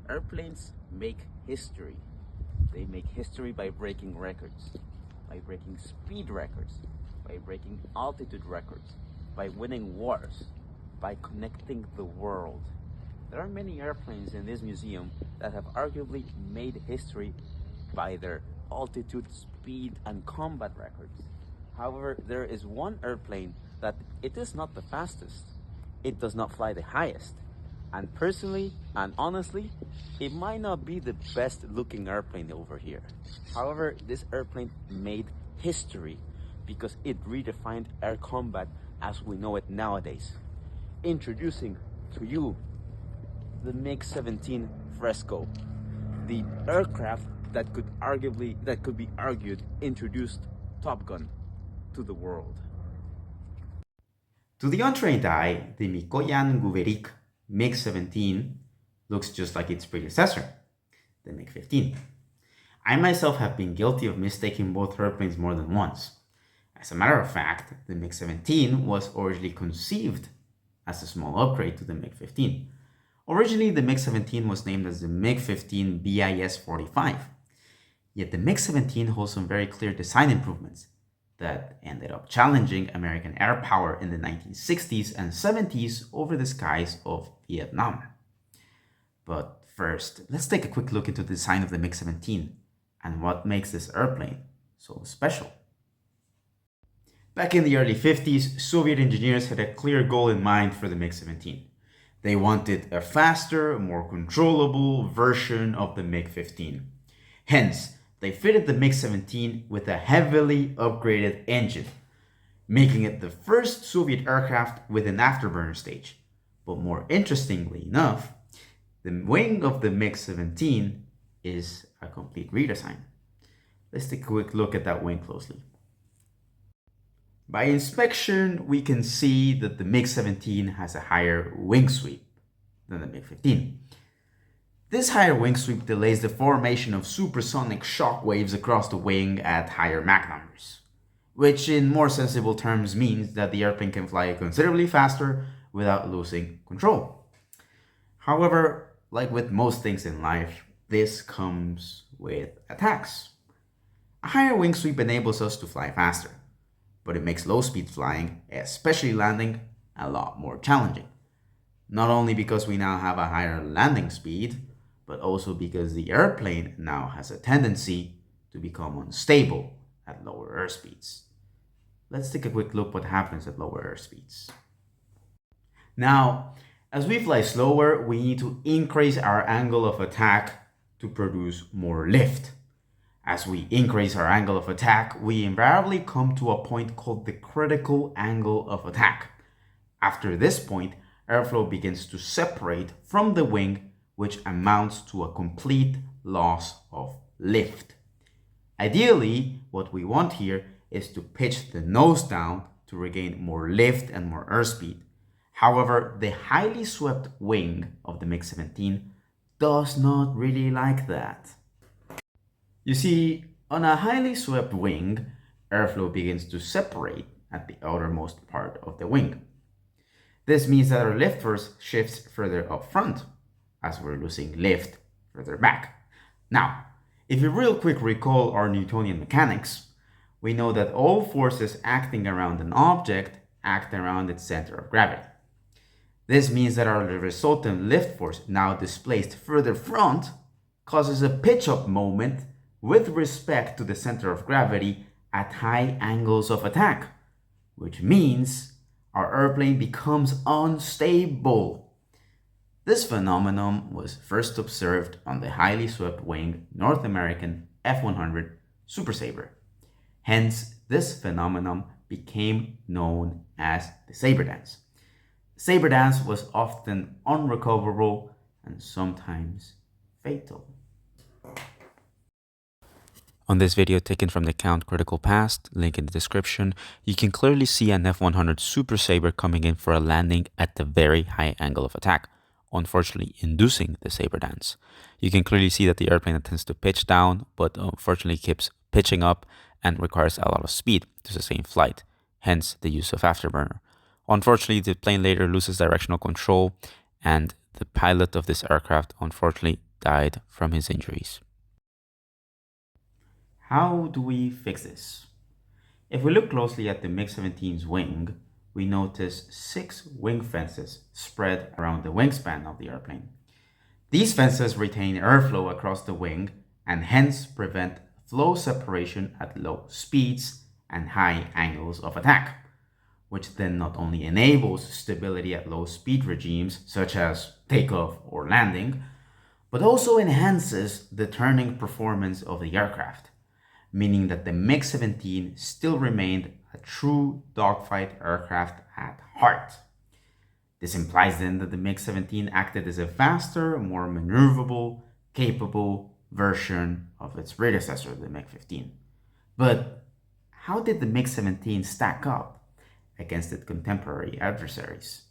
Airplanes make history. They make history by breaking records, by breaking speed records, by breaking altitude records, by winning wars, by connecting the world. There are many airplanes in this museum that have arguably made history by their altitude, speed, and combat records. However, there is one airplane that it is not the fastest, it does not fly the highest, and personally and honestly, it might not be the best looking airplane over here. However, this airplane made history because it redefined air combat as we know it nowadays. Introducing to you the MiG-17 Fresco, the aircraft that could be argued introduced TopGun to the world. To the untrained eye, the Mikoyan Guverik MiG-17 looks just like its predecessor, the MiG-15. I myself have been guilty of mistaking both airplanes more than once. As a matter of fact, the MiG-17 was originally conceived as a small upgrade to the MiG-15. Originally, the MiG-17 was named as the MiG-15 BIS-45, yet the MiG-17 holds some very clear design improvements that ended up challenging American air power in the 1960s and 70s over the skies of Vietnam. But first, let's take a quick look into the design of the MiG-17 and what makes this airplane so special. Back in the early 50s, Soviet engineers had a clear goal in mind for the MiG-17. They wanted a faster, more controllable version of the MiG-15. Hence, they fitted the MiG-17 with a heavily upgraded engine, making it the first Soviet aircraft with an afterburner stage. But more interestingly enough, the wing of the MiG-17 is a complete redesign. Let's take a quick look at that wing closely. By inspection, we can see that the MiG-17 has a higher wing sweep than the MiG-15. This higher wing sweep delays the formation of supersonic shock waves across the wing at higher Mach numbers, which in more sensible terms means that the airplane can fly considerably faster without losing control. However, like with most things in life, this comes with attacks. A higher wing sweep enables us to fly faster, but it makes low-speed flying, especially landing, a lot more challenging. Not only because we now have a higher landing speed, but also because the airplane now has a tendency to become unstable at lower airspeeds. Let's take a quick look what happens at lower airspeeds. Now, as we fly slower, we need to increase our angle of attack to produce more lift. As we increase our angle of attack, we invariably come to a point called the critical angle of attack. After this point, airflow begins to separate from the wing, which amounts to a complete loss of lift. Ideally, what we want here is to pitch the nose down to regain more lift and more airspeed. However, the highly swept wing of the MiG-17 does not really like that. You see, on a highly swept wing, airflow begins to separate at the outermost part of the wing. This means that our lift force shifts further up front, as we're losing lift further back. Now, if you real quick recall our Newtonian mechanics, we know that all forces acting around an object act around its center of gravity. This means that our resultant lift force, now displaced further front, causes a pitch-up moment with respect to the center of gravity at high angles of attack, which means our airplane becomes unstable. This phenomenon was first observed on the highly swept wing North American F-100 Super Sabre. Hence, this phenomenon became known as the Sabre dance. Sabre dance was often unrecoverable and sometimes fatal. On this video taken from the account Critical Past, link in the description, you can clearly see an F-100 Super Sabre coming in for a landing at the very high angle of attack, unfortunately inducing the Sabre dance. You can clearly see that the airplane tends to pitch down, but unfortunately keeps pitching up and requires a lot of speed to sustain flight, hence the use of afterburner. Unfortunately, the plane later loses directional control, and the pilot of this aircraft unfortunately died from his injuries. How do we fix this? If we look closely at the MiG-17's wing, we notice 6 wing fences spread around the wingspan of the airplane. These fences retain airflow across the wing and hence prevent flow separation at low speeds and high angles of attack, which then not only enables stability at low speed regimes such as takeoff or landing, but also enhances the turning performance of the aircraft, meaning that the MiG-17 still remained a true dogfight aircraft at heart. This implies then that the MiG-17 acted as a faster, more maneuverable, capable version of its predecessor, the MiG-15. But how did the MiG-17 stack up against its contemporary adversaries?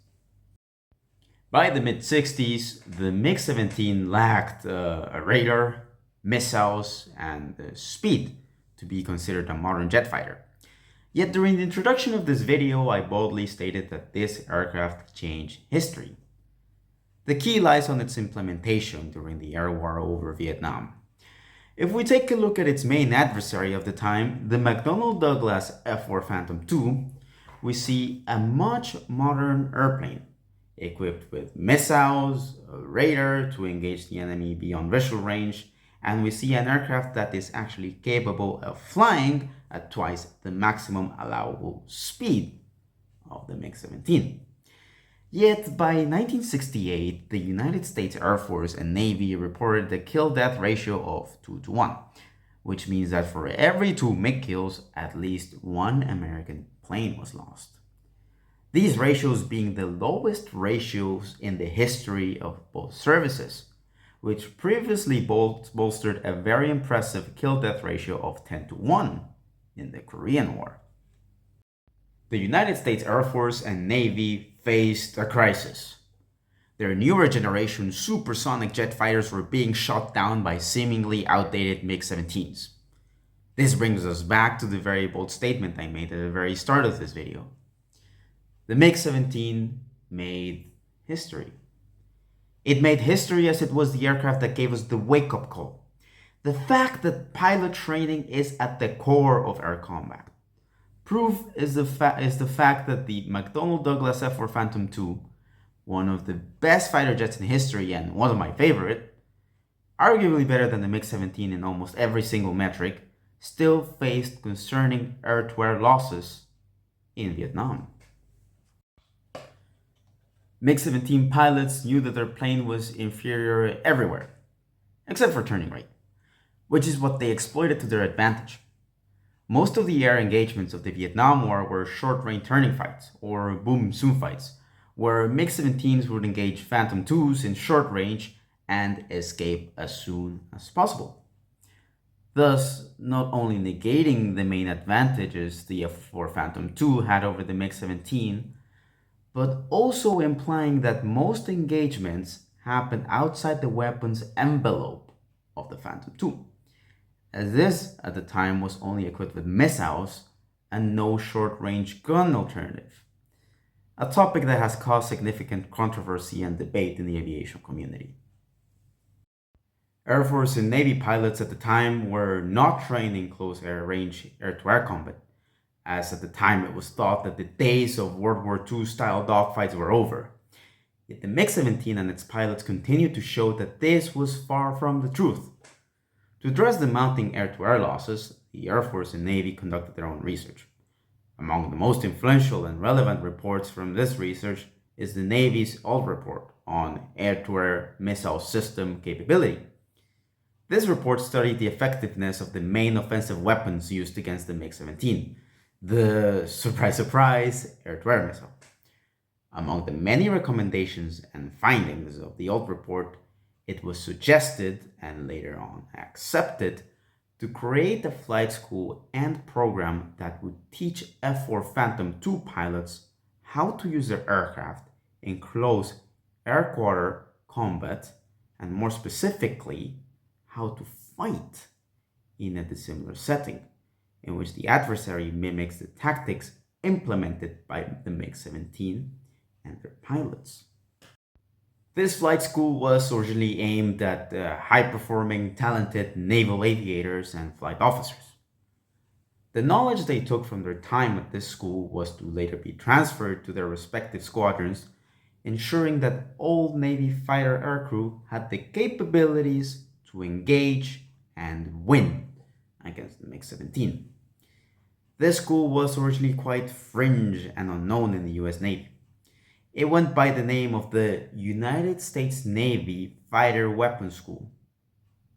By the mid-60s, the MiG-17 lacked a radar, missiles, and speed to be considered a modern jet fighter. Yet during the introduction of this video, I boldly stated that this aircraft changed history. The key lies on its implementation during the air war over Vietnam. If we take a look at its main adversary of the time, the McDonnell Douglas F-4 Phantom II, we see a much modern airplane, equipped with missiles, a radar to engage the enemy beyond visual range, and we see an aircraft that is actually capable of flying at twice the maximum allowable speed of the MiG-17. Yet by 1968, the United States Air Force and Navy reported a kill-death ratio of 2-to-1, which means that for every 2 MiG kills, at least 1 American plane was lost. These ratios being the lowest ratios in the history of both services, which previously bolstered a very impressive kill-death ratio of 10-to-1 in the Korean War. The United States Air Force and Navy faced a crisis. Their newer generation supersonic jet fighters were being shot down by seemingly outdated MiG-17s. This brings us back to the very bold statement I made at the very start of this video. The MiG-17 made history. It made history as it was the aircraft that gave us the wake-up call. The fact that pilot training is at the core of air combat. Proof is the fact that the McDonnell Douglas F-4 Phantom II, one of the best fighter jets in history and one of my favorite, arguably better than the MiG-17 in almost every single metric, still faced concerning air-to-air losses in Vietnam. MiG-17 pilots knew that their plane was inferior everywhere, except for turning rate, which is what they exploited to their advantage. Most of the air engagements of the Vietnam War were short-range turning fights, or boom-zoom fights, where MiG-17s would engage Phantom IIs in short range and escape as soon as possible. Thus, not only negating the main advantages the F-4 Phantom II had over the MiG-17, but also implying that most engagements happened outside the weapon's envelope of the Phantom II, as this at the time was only equipped with missiles and no short-range gun alternative, a topic that has caused significant controversy and debate in the aviation community. Air Force and Navy pilots at the time were not trained in close air range air-to-air combat, as at the time it was thought that the days of World War II style dogfights were over. Yet the MiG-17 and its pilots continued to show that this was far from the truth. To address the mounting air-to-air losses, the Air Force and Navy conducted their own research. Among the most influential and relevant reports from this research is the Navy's OLD report on air-to-air missile system capability. This report studied the effectiveness of the main offensive weapons used against the MiG-17, the surprise, air-to-air missile. Among the many recommendations and findings of the OLD report, it was suggested and later on accepted to create a flight school and program that would teach F-4 Phantom II pilots how to use their aircraft in close air-quarter combat, and more specifically, how to fight in a dissimilar setting, in which the adversary mimics the tactics implemented by the MiG-17 and their pilots. This flight school was originally aimed at high-performing, talented naval aviators and flight officers. The knowledge they took from their time at this school was to later be transferred to their respective squadrons, ensuring that all Navy fighter aircrew had the capabilities to engage and win against the MiG-17. This school was originally quite fringe and unknown in the US Navy. It went by the name of the United States Navy Fighter Weapons School,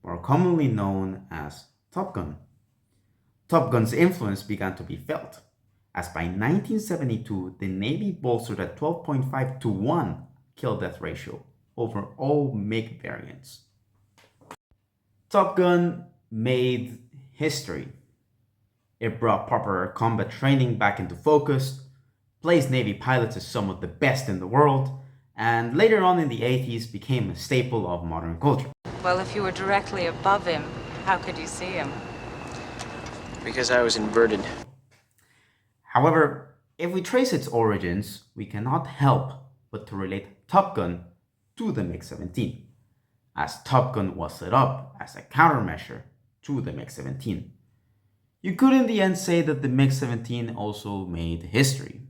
more commonly known as TopGun. TopGun's influence began to be felt, as by 1972 the Navy bolstered a 12.5 to 1 kill-death ratio over all MiG variants. TopGun made history. It brought proper combat training back into focus, placed Navy pilots as some of the best in the world, and later on in the 80s became a staple of modern culture. Well, if you were directly above him, how could you see him? Because I was inverted. However, if we trace its origins, we cannot help but to relate TopGun to the MiG-17, as TopGun was set up as a countermeasure to the MiG-17. You could in the end say that the MiG-17 also made history.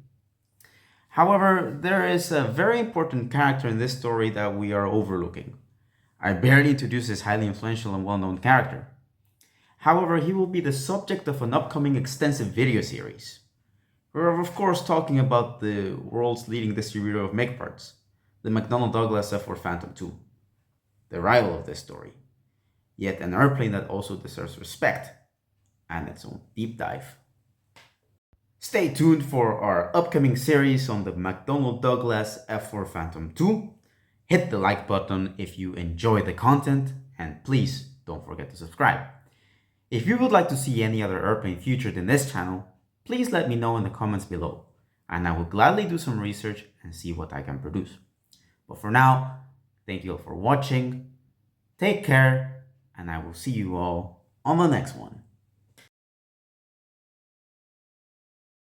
However, there is a very important character in this story that we are overlooking. I barely introduced this highly influential and well-known character. However, he will be the subject of an upcoming extensive video series. We're of course talking about the world's leading distributor of MiG parts, the McDonnell Douglas F-4 Phantom II, the rival of this story, yet an airplane that also deserves respect and its own deep dive. Stay tuned for our upcoming series on the McDonnell Douglas F-4 Phantom II. Hit the like button if you enjoy the content, and please don't forget to subscribe. If you would like to see any other airplane featured in this channel, please let me know in the comments below, and I will gladly do some research and see what I can produce. But for now, thank you all for watching, take care, and I will see you all on the next one.